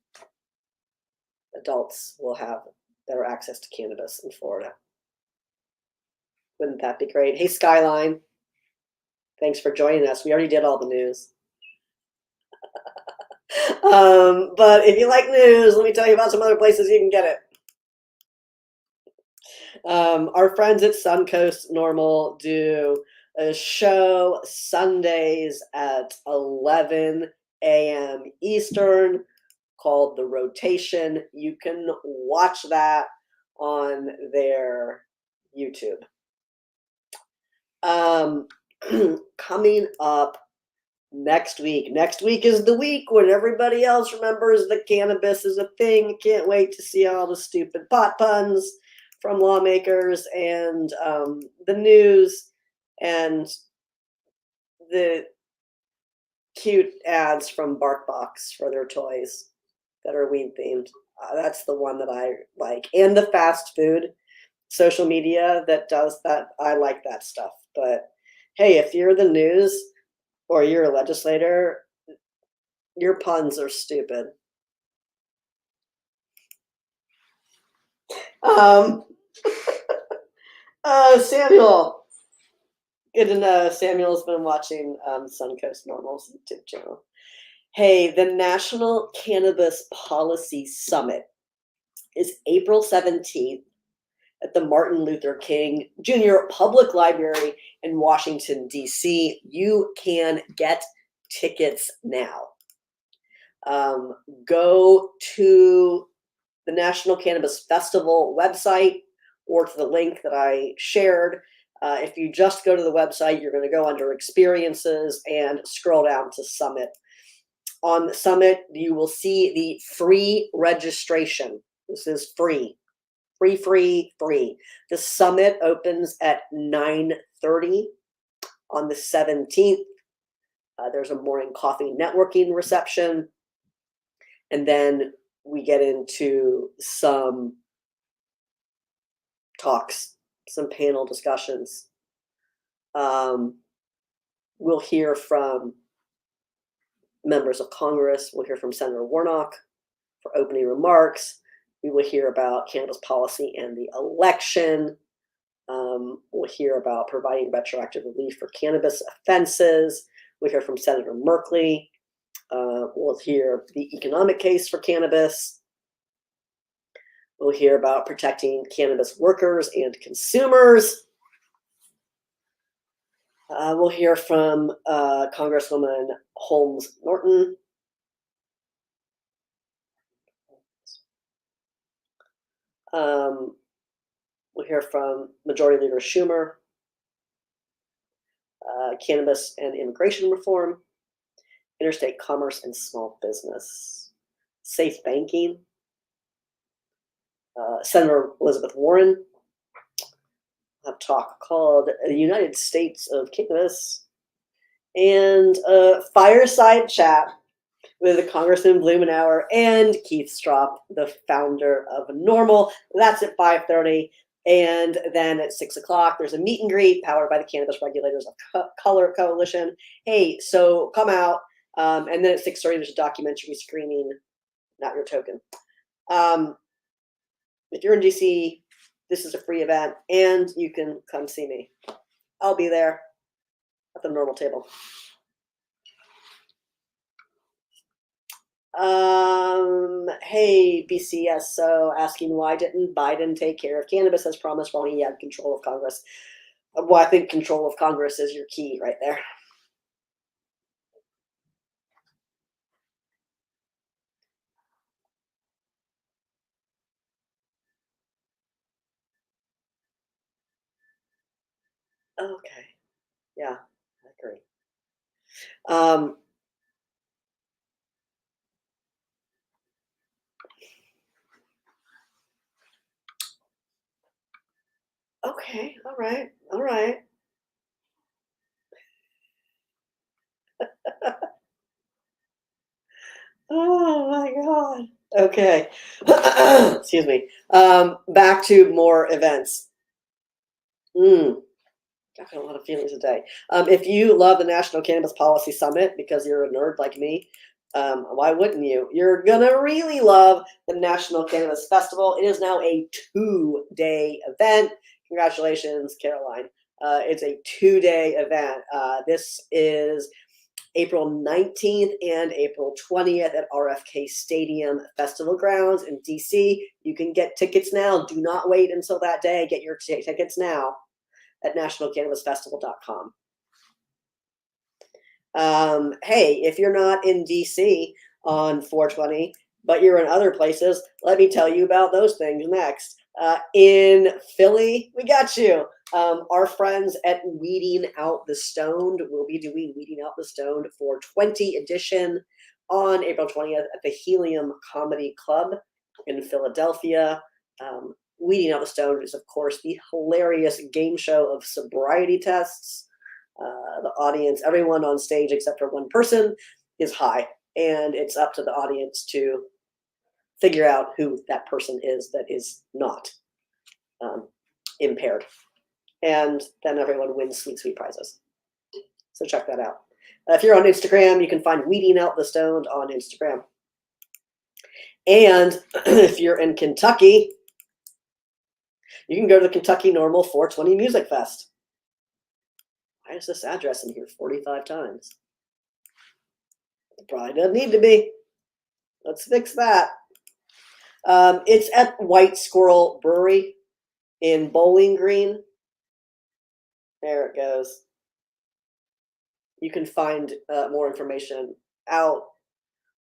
adults will have better access to cannabis in Florida. Wouldn't that be great? Hey, Skyline. Thanks for joining us. We already did all the news. But if you like news, let me tell you about some other places you can get it. Our friends at Suncoast NORML do a show Sundays at 11 a.m. Eastern called The Rotation. You can watch that on their YouTube. Coming up next week. Next week is the week when everybody else remembers that cannabis is a thing. Can't wait to see all the stupid pot puns from lawmakers and the news and the cute ads from BarkBox for their toys that are weed themed. That's the one that I like. And the fast food social media that does that. I like that stuff. But hey, if you're the news or you're a legislator, your puns are stupid. Samuel. Good to know. Samuel's been watching Suncoast NORML's YouTube channel. Hey, the National Cannabis Policy Summit is April 17th at the Martin Luther King Jr. Public Library in Washington, D.C. You can get tickets now. Go to the National Cannabis Festival website or to the link that I shared. If you just go to the website, you're going to go under experiences and scroll down to Summit. On the Summit, you will see the free registration. This is free. Free. The Summit opens at 9:30 on the 17th. There's a morning coffee networking reception. And then we get into some talks, some panel discussions. We'll hear from members of Congress. We'll hear from Senator Warnock for opening remarks. We will hear about cannabis policy and the election. We'll hear about providing retroactive relief for cannabis offenses. We'll hear from Senator Merkley. We'll hear the economic case for cannabis. We'll hear about protecting cannabis workers and consumers. We'll hear from Congresswoman Holmes Norton. We'll hear from Majority Leader Schumer, cannabis and immigration reform, interstate commerce and small business, safe banking, Senator Elizabeth Warren, a talk called The United States of Cannabis, and a fireside chat with Congressman Blumenauer and Keith Stroup, the founder of NORML. That's at 5:30. And then at 6 o'clock, there's a meet and greet powered by the Cannabis Regulators of Color Coalition. Hey, so come out. And then at 6:30, there's a documentary screening, Not Your Token. If you're in DC, this is a free event, and you can come see me. I'll be there at the NORML table. Hey, BCSO asking why didn't Biden take care of cannabis as promised while he had control of Congress? Well, I think control of Congress is your key right there. Okay. Yeah, I agree. Um, okay. All right. All right. Oh my God. Okay. Excuse me. Back to more events. Mm, got a lot of feelings today. If you love the National Cannabis Policy Summit because you're a nerd like me, why wouldn't you? You're gonna really love the National Cannabis Festival. It is now a 2-day event. Congratulations, Caroline. It's a 2-day event. This is April 19th and April 20th at RFK Stadium Festival Grounds in DC. You can get tickets now. Do not wait until that day. Get your tickets now at nationalcannabisfestival.com. Hey, if you're not in DC on 420, but you're in other places, let me tell you about those things next. In Philly, we got you. Our friends at Weeding Out the Stoned will be doing Weeding Out the Stoned 420 edition on April 20th at the Helium Comedy Club in Philadelphia. Weeding Out the Stoned is, of course, the hilarious game show of sobriety tests. The audience, everyone on stage except for one person, is high, and it's up to the audience to figure out who that person is that is not impaired. And then everyone wins sweet, sweet prizes. So check that out. If you're on Instagram, you can find Weeding Out the Stoned on Instagram. And if you're in Kentucky, you can go to the Kentucky NORML 420 Music Fest. Why is this address in here 45 times? It probably doesn't need to be. Let's fix that. It's at White Squirrel Brewery in Bowling Green. There it goes. You can find more information out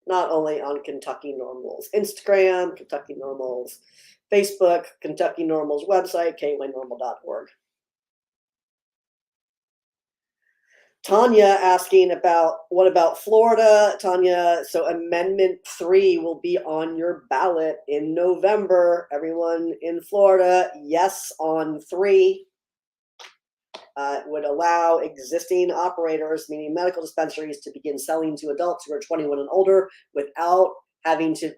not only on Kentucky NORML's Instagram, Kentucky NORML's Facebook, Kentucky NORML's website, kynormal.org. Tanya asking about what about Florida? Tanya, so Amendment 3 will be on your ballot in November. Everyone in Florida, yes on 3. It would allow existing operators, meaning medical dispensaries, to begin selling to adults who are 21 and older without having to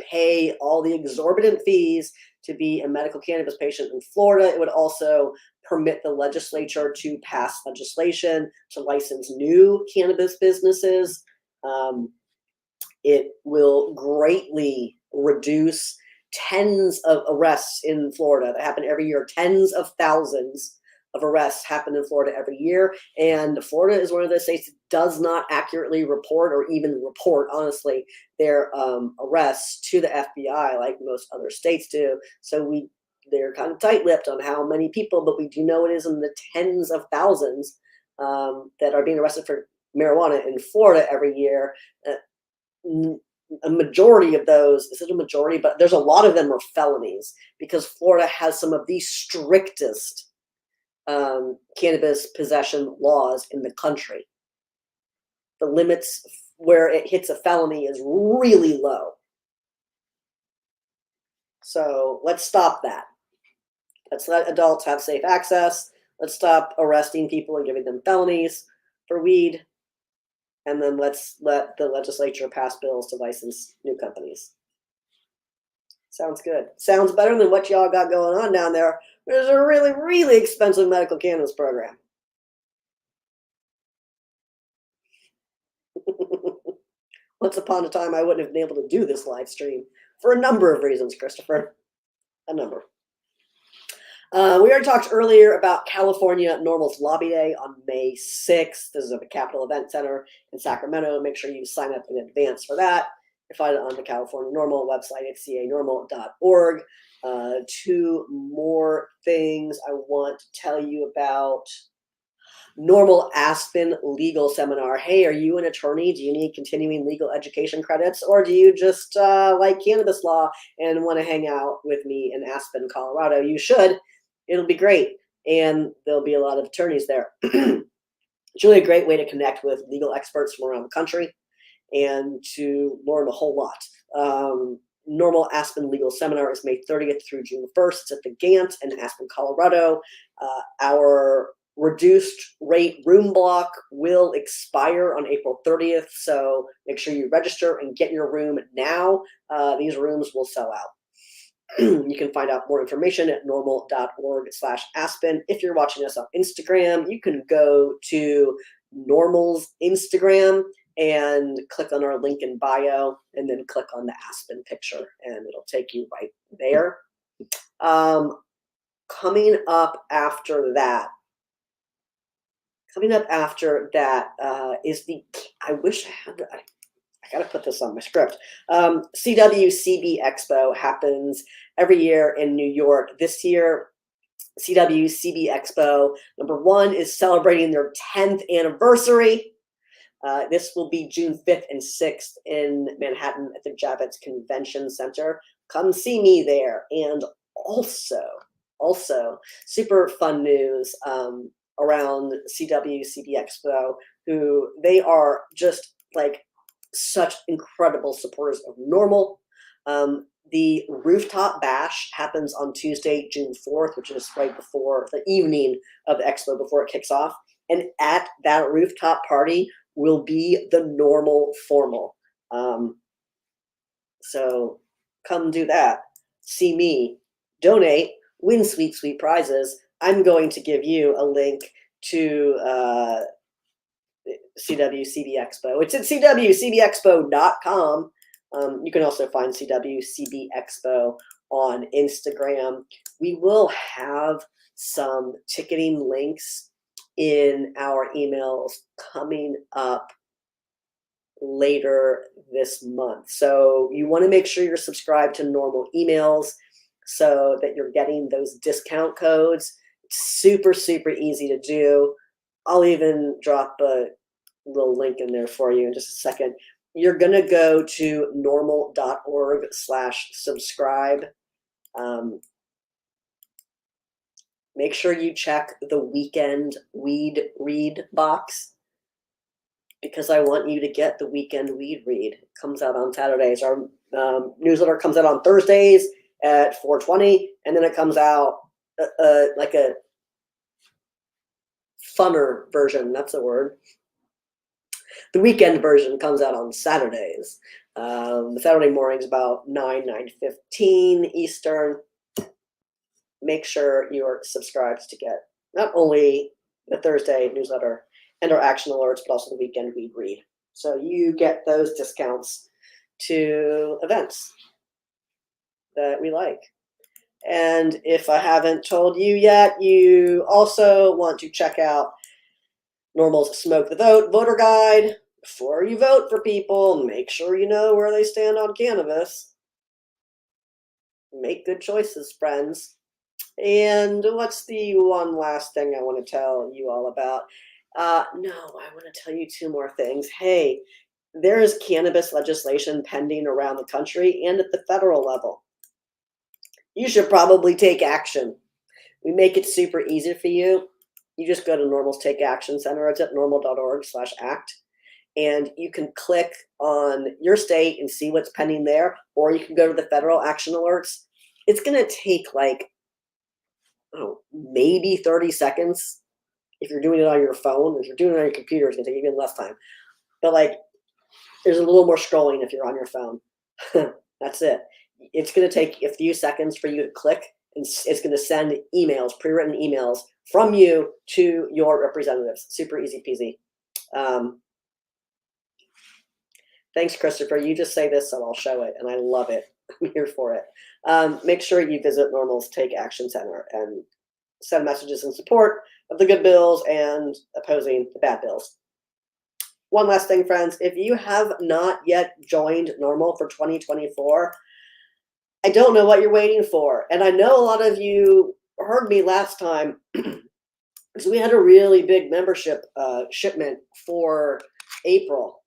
pay all the exorbitant fees to be a medical cannabis patient in Florida. It would also permit the legislature to pass legislation to license new cannabis businesses. It will greatly reduce tens of arrests in Florida that happen every year. Tens of thousands of arrests happen in Florida every year. And Florida is one of those states that does not accurately report or even report, honestly, their arrests to the FBI like most other states do. So they're kind of tight-lipped on how many people, but we do know it is in the tens of thousands that are being arrested for marijuana in Florida every year. A majority of those, is it a majority? But there's a lot of them are felonies because Florida has some of the strictest cannabis possession laws in the country. The limits where it hits a felony is really low. So let's stop that. Let's let adults have safe access. Let's stop arresting people and giving them felonies for weed. And then let's let the legislature pass bills to license new companies. Sounds good. Sounds better than what y'all got going on down there. There's a really, really expensive medical cannabis program. Once upon a time, I wouldn't have been able to do this live stream for a number of reasons, Christopher. A number. We already talked earlier about California NORML's Lobby Day on May 6th. This is at the Capitol Event Center in Sacramento. Make sure you sign up in advance for that. You can find it on the California NORML website at canormal.org. 2 more things I want to tell you about. NORML Aspen Legal Seminar. Hey, are you an attorney? Do you need continuing legal education credits? Or do you just like cannabis law and want to hang out with me in Aspen, Colorado? You should. It'll be great. and there'll be a lot of attorneys there. It's really a great way to connect with legal experts from around the country and to learn a whole lot. NORML Aspen Legal Seminar is May 30th through June 1st. It's at the Gant in Aspen, Colorado. Our reduced rate room block will expire on April 30th, so make sure you register and get your room now. These rooms will sell out. You can find out more information at norml.org/Aspen. If you're watching us on Instagram, you can go to NORML's Instagram and click on our link in bio, and then click on the Aspen picture, and it'll take you right there. Coming up after that is the, I wish I had, I gotta put this on my script. CWCB Expo happens every year in New York. This year, CWCB Expo #1 is celebrating their 10th anniversary. This will be June 5th and 6th in Manhattan at the Javits Convention Center. Come see me there. And also super fun news around CWCB Expo, who they are just like such incredible supporters of NORML. The rooftop bash happens on Tuesday, June 4th, which is right before the evening of the expo before it kicks off. And at that rooftop party will be the NORML formal. So come do that. See me, donate, win sweet, sweet prizes. I'm going to give you a link to CWCB Expo. It's at cwcbexpo.com. You can also find CWCB Expo on Instagram. We will have some ticketing links in our emails coming up later this month. So you want to make sure you're subscribed to NORML emails so that you're getting those discount codes. It's super, super easy to do. I'll even drop a little link in there for you in just a second. You're going to go to norml.org/subscribe. Make sure you check the weekend weed read box, because I want you to get the weekend weed read. It comes out on Saturdays. Our newsletter comes out on Thursdays at 4:20, and then it comes out like a funner version. That's the word. The weekend version comes out on Saturdays. The Saturday morning's about 9:15 Eastern. Make sure you're subscribed to get not only the Thursday newsletter and our action alerts, but also the weekend weed read. So you get those discounts to events that we like. And if I haven't told you yet, you also want to check out NORML's Smoke the Vote voter guide. Before you vote for people, make sure you know where they stand on cannabis. Make good choices, friends. And what's the one last thing I want to tell you all about? I want to tell you two more things. Hey, there is cannabis legislation pending around the country and at the federal level. You should probably take action. We make it super easy for you. You just go to NORML's Take Action Center. It's at norml.org/act. And you can click on your state and see what's pending there, or you can go to the federal action alerts. It's going to take maybe 30 seconds if you're doing it on your phone. If you're doing it on your computer, it's going to take even less time. But there's a little more scrolling if you're on your phone. That's it. It's going to take a few seconds for you to click, and it's going to send emails, pre-written emails from you to your representatives. Super easy peasy. Thanks, Christopher. You just say this, so I'll show it, and I love it. I'm here for it. Make sure you visit NORML's Take Action Center and send messages in support of the good bills and opposing the bad bills. One last thing, friends. If you have not yet joined NORML for 2024, I don't know what you're waiting for. And I know a lot of you heard me last time because we had a really big membership shipment for April.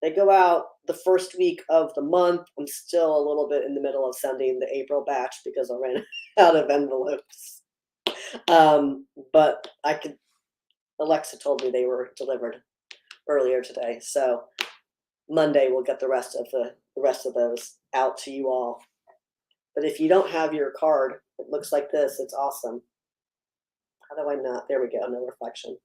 They go out the first week of the month. I'm still a little bit in the middle of sending the April batch because I ran out of envelopes. But Alexa told me they were delivered earlier today, so Monday we'll get the rest of those out to you all. But if you don't have your card, it looks like this. It's awesome. How do I not? There we go. No reflection.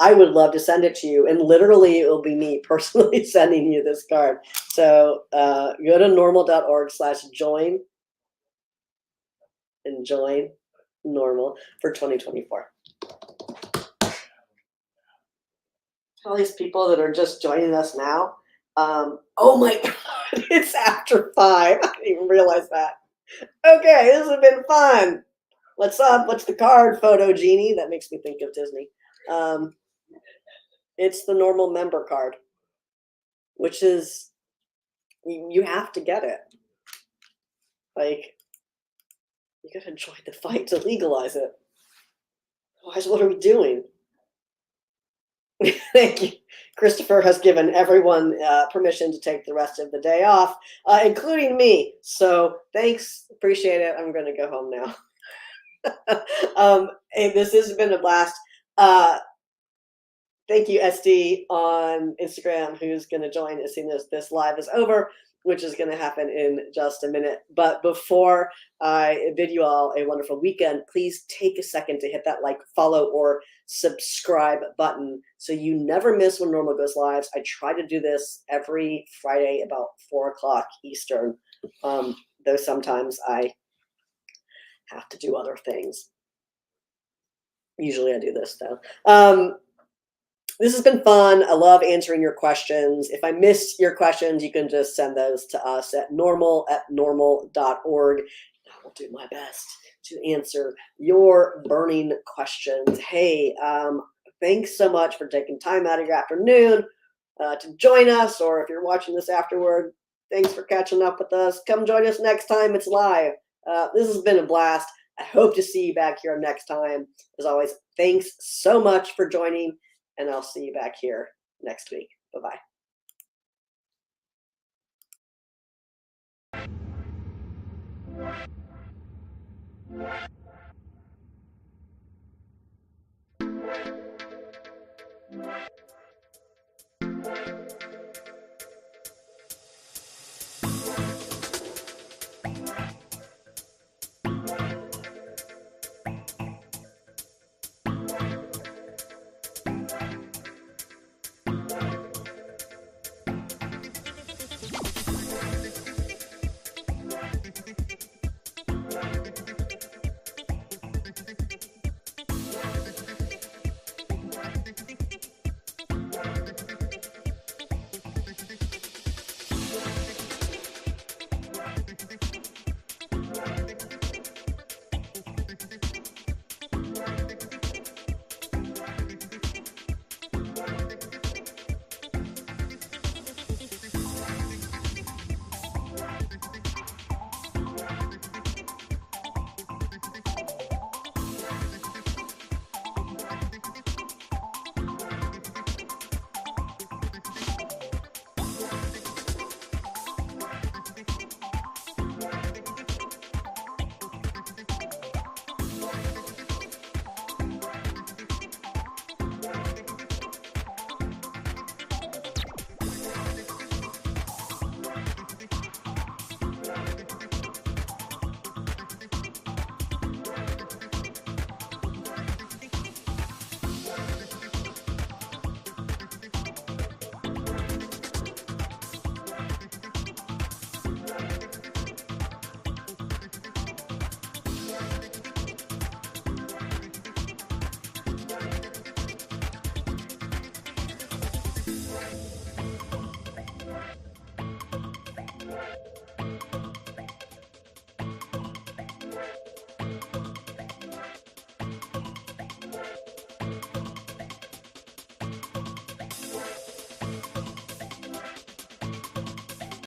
I would love to send it to you, and literally it will be me personally sending you this card. So go to norml.org/join and join NORML for 2024. All these people that are just joining us now. Oh my God, it's after 5. I didn't even realize that. Okay, this has been fun. What's up? What's the card, Photo Genie? That makes me think of Disney. It's the NORML member card, which is, you have to get it. Like, you gotta join the fight to legalize it. Otherwise, what are we doing? Thank you. Christopher has given everyone permission to take the rest of the day off, including me. So thanks, appreciate it. I'm gonna go home now. Hey, this has been a blast. Thank you, SD on Instagram, who's going to join as soon as this live is over, which is going to happen in just a minute. But before I bid you all a wonderful weekend, please take a second to hit that like, follow, or subscribe button so you never miss when NORML goes live. I try to do this every Friday about 4 o'clock Eastern, though sometimes I have to do other things. Usually I do this, though. This has been fun. I love answering your questions. If I missed your questions, you can just send those to us at norml@norml.org. I will do my best to answer your burning questions. Hey, thanks so much for taking time out of your afternoon to join us, or if you're watching this afterward, thanks for catching up with us. Come join us next time it's live. This has been a blast. I hope to see you back here next time. As always, thanks so much for joining, and I'll see you back here next week. Bye-bye.